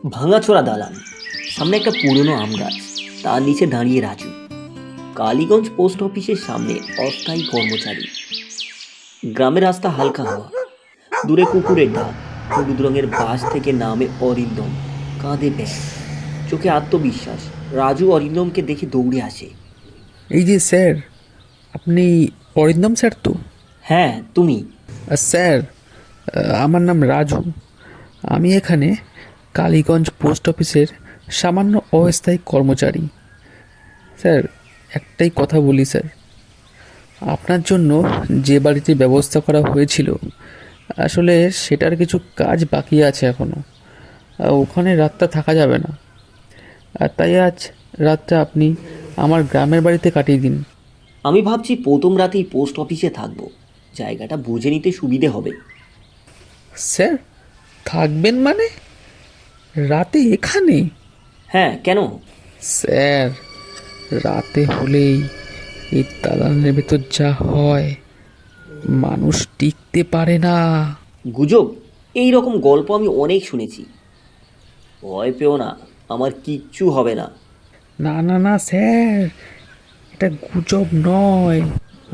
ভাঙাচোরা দালান, সামনে একটা পুরনো আম গাছ, তার নিচে দাঁড়িয়ে রাজু। কালীগঞ্জ পোস্ট অফিসের সামনে অস্থায়ী কর্মচারী। গ্রামের রাস্তা হালকা হাওয়া, দূরে কুকুরের ডাক, হলুদ রঙের বাস থেকে নামে অরিন্দম, কাঁধে ব্যাগ, চোখে আত্মবিশ্বাস। রাজু অরিন্দমকে দেখে দৌড়ে আসে। এই যে স্যার, আপনি অরিন্দম স্যার তো? হ্যাঁ, তুমি? স্যার, আমার নাম রাজু। আমি এখানে কালীগঞ্জ পোস্ট অফিসের সামান্য অস্থায়ী কর্মচারী। স্যার, একটাই কথা বলি স্যার, আপনার জন্য যে বাড়িতে ব্যবস্থা করা হয়েছিল আসলে সেটার কিছু কাজ বাকি আছে এখনও। ওখানে রাতটা থাকা যাবে না, আর তাই আজ রাতটা আপনি আমার গ্রামের বাড়িতে কাটিয়ে দিন। আমি ভাবছি প্রথম রাতেই পোস্ট অফিসে থাকবো, জায়গাটা বুঝে নিতে সুবিধে হবে। স্যার, থাকবেন মানে রাতে এখানে? হ্যাঁ, কেন? স্যার, রাতে হলেই এই দালানের ভেতর যা হয়, মানুষ টিকতে পারে না। গুজব? এই রকম গল্প আমি অনেক শুনেছি। ভয় পেও না, আমার কিচ্ছু হবে না। না না না স্যার, এটা গুজব নয়,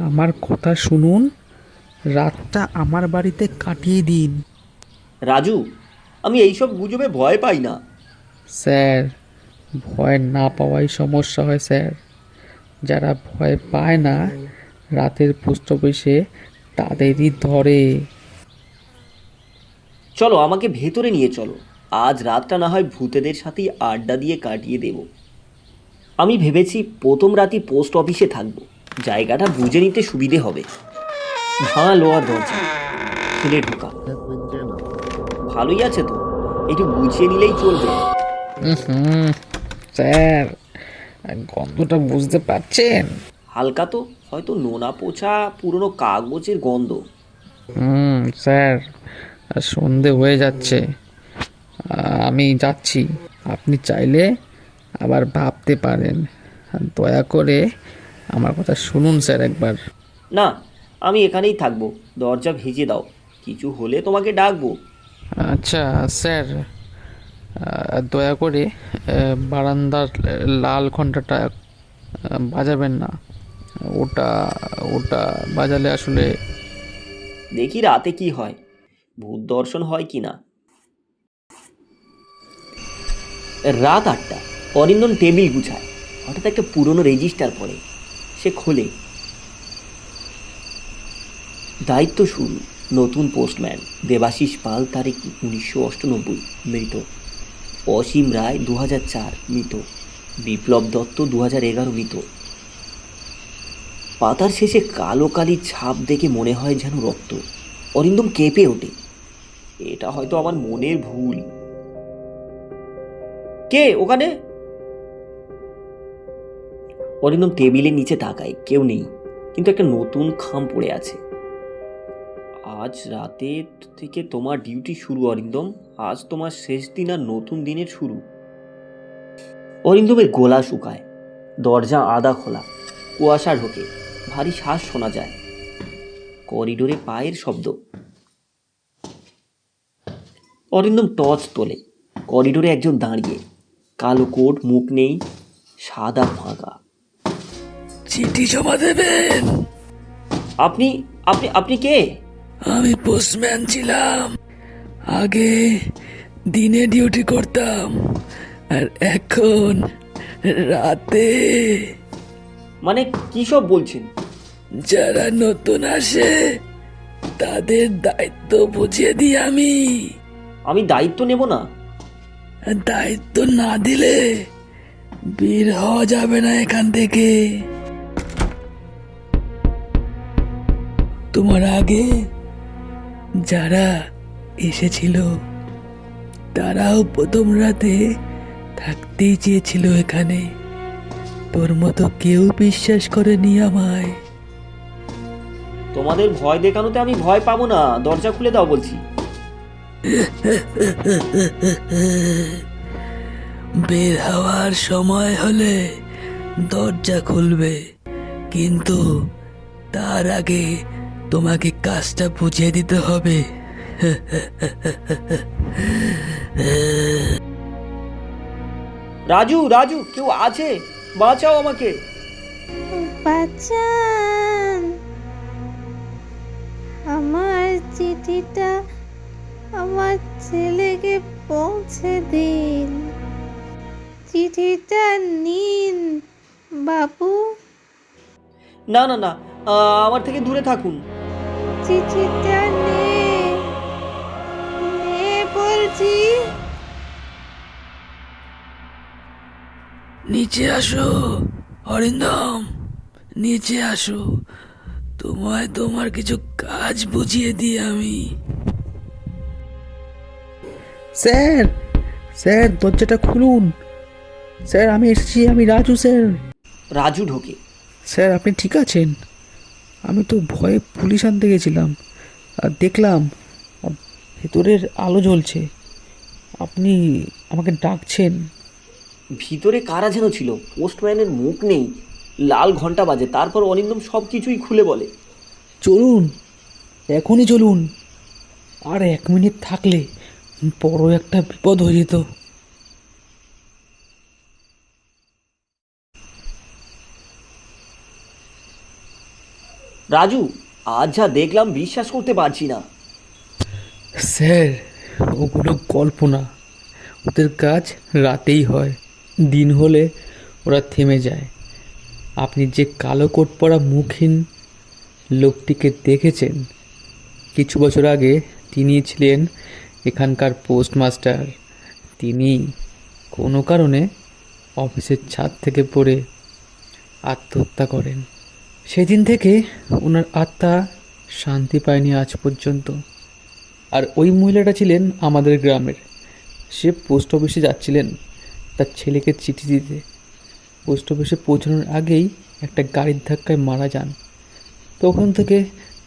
আমার কথা শুনুন, রাতটা আমার বাড়িতে কাটিয়ে দিন। রাজু, আমি এইসব গুজবে ভয় পাই না। স্যার, ভয় না পাওয়াই সমস্যা হয় স্যার। যারা ভয় পায় না রাতের পোস্ট অফিসে তাদেরই ধরে। চলো, আমাকে ভেতরে নিয়ে চলো। আজ রাতটা না হয় ভূতেদের সাথেই আড্ডা দিয়ে কাটিয়ে দেব। আমি ভেবেছি প্রথম রাতই পোস্ট অফিসে থাকবো, জায়গাটা বুঝে নিতে সুবিধে হবে। ভাঙা লোহার দরজা, খুলে ঢোকা। ভালোই আছে তো, একটু গুছিয়ে নিলেই চলবে। হুম স্যার, গন্ধটা বুঝতে পারছেন? হালকা তো, হয়তো নোনা পোছা পুরনো কাগজের গন্ধ। স্যার, সন্ধে হয়ে যাচ্ছে, আমি যাচ্ছি। আপনি চাইলে আবার ভাবতে পারেন, দয়া করে আমার কথা শুনুন স্যার একবার। না, আমি এখানেই থাকবো। দরজা ভেজে দাও, কিছু হলে তোমাকে ডাকবো। আচ্ছা স্যার, দয়া করে বারান্দার লাল ঘণ্টাটা বাজাবেন না। ওটা ওটা বাজালে আসলে। দেখি রাতে কি হয়, ভূত দর্শন হয় কি না। রাত 8টা। অরিন্দম টেবিল গুছায়, হঠাৎ একটা পুরনো রেজিস্টার পড়ে। সে খোলে। দায়িত্ব শুরু। নতুন পোস্টম্যান দেবাশিস পাল, তারিখ 1998, মৃত। অসীম রায় 2004, মৃত। বিপ্লব দত্ত 2011, মৃত। পাতার শেষে কালো কালির ছাপ দেখে মনে হয় যেন রক্ত। অরিন্দম কেঁপে ওঠে। এটা হয়তো আমার মনের ভুল। কে ওখানে? অরিন্দম টেবিলের নিচে তাকায়, কেউ নেই, কিন্তু একটা নতুন খাম পড়ে আছে। আজ রাতে থেকে তোমার ডিউটি শুরু অরিন্দম। আজ তোমার শেষ দিন আর নতুন দিনের শুরু। অরিন্দমের গলা শুকায়। দরজা আধা খোলা, কুয়াশা ঢোকে, ভারী শ্বাস শোনা যায়। করিডোরে পায়ের শব্দ। অরিন্দম টর্চ তোলে। করিডোরে একজন দাঁড়িয়ে, কালো কোট, মুখ নেই, সাদা ফাঁকা। চিঠি জমা দেবেন? আপনি আপনি আপনি কে? আমি পোস্টম্যান ছিলাম, আগে দিনে ডিউটি করতাম, আর এখন রাতে। মানে কি সব বলছেন? যারা নতুন আসে তাদের দায়িত্ব বুঝিয়ে দিই আমি। আমি দায়িত্ব নেব না? দায়িত্ব না দিলে বের হওয়া যাবে না এখান থেকে। তোমার আগে যারা এসেছিল তারাও প্রথম রাতে থাকতেই চেয়েছিল এখানে, তোর মতো কেউ বিশ্বাস করেনি আমায়। তোমাদের ভয় দেখানোতে আমি ভয় পাবো না, দরজা খুলে দাও বলছি। বের হওয়ার সময় হলে দরজা খুলবে, কিন্তু তার আগে তোমাকে কাজটা বুঝিয়ে দিতে হবে। রাজু, রাজু, কেউ আছে? বাঁচাও আমাকে। বাঁচান, আমার চিঠিটা আমার ছেলেকে পৌঁছে দিন। চিঠিটা নিন বাবু। না না না, আমার থেকে দূরে থাকুন। চিঠিটা নে, নে বলছি। নিচে আসো অরিন্দম, নিচে আসো, তোমায় তোমার কিছু কাজ বুঝিয়ে দিই আমি। স্যার, স্যার দরজাটা খুলুন। স্যার আমি এসেছি, আমি রাজু স্যার। রাজু ঢোকে। স্যার আপনি ঠিক আছেন? আমি তো ভয়ে পুলিশ আনতে গেছিলাম, আর দেখলাম ভেতরের আলো জ্বলছে, আপনি আমাকে ডাকছেন। ভিতরে কারা যেন ছিল, পোস্টম্যানের মুখ নেই, লাল ঘন্টা বাজে, তারপর অরিন্দম সব কিছুই খুলে বলে। চলুন, এখনই চলুন, আর 1 মিনিট থাকলে বড় একটা বিপদ হয়ে যেত। রাজু, আজ যা দেখলাম বিশ্বাস করতে পারছি না। স্যার ওগুলো গল্প না, ওদের কাজ রাতেই হয়, দিন হলে ওরা থেমে যায়। আপনি যে কালো কোট পরা মুখহীন লোকটিকে দেখেছেন, কিছু বছর আগে তিনি ছিলেন এখানকার পোস্টমাস্টার। তিনি কোনো কারণে অফিসের ছাদ থেকে পড়ে আত্মহত্যা করেন। সেদিন থেকে ওনার আত্মা শান্তি পায়নি আজ পর্যন্ত। আর ওই মহিলাটা ছিলেন আমাদের গ্রামের। সে পোস্ট অফিসে যাচ্ছিলেন তার ছেলেকে চিঠি দিতে। পোস্ট অফিসে পৌঁছানোর আগেই একটা গাড়ির ধাক্কায় মারা যান। তখন থেকে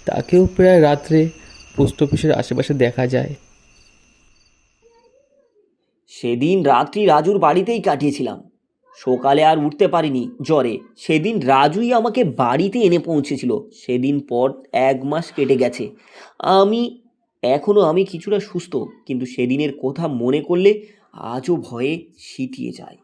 তাকেও প্রায় রাত্রে পোস্ট অফিসের আশেপাশে দেখা যায়। সেদিন রাত্রি রাজুর বাড়িতেই কাটিয়েছিলাম। সকালে আর উঠতে পারিনি জ্বরে। সেদিন রাজুই আমাকে বাড়িতে এনে পৌঁছেছিল। সেদিন পর 1 মাস কেটে গেছে। আমি কিছুটা সুস্থ, কিন্তু সেদিনের কথা মনে করলে আজও ভয়ে সিঁটিয়ে যায়।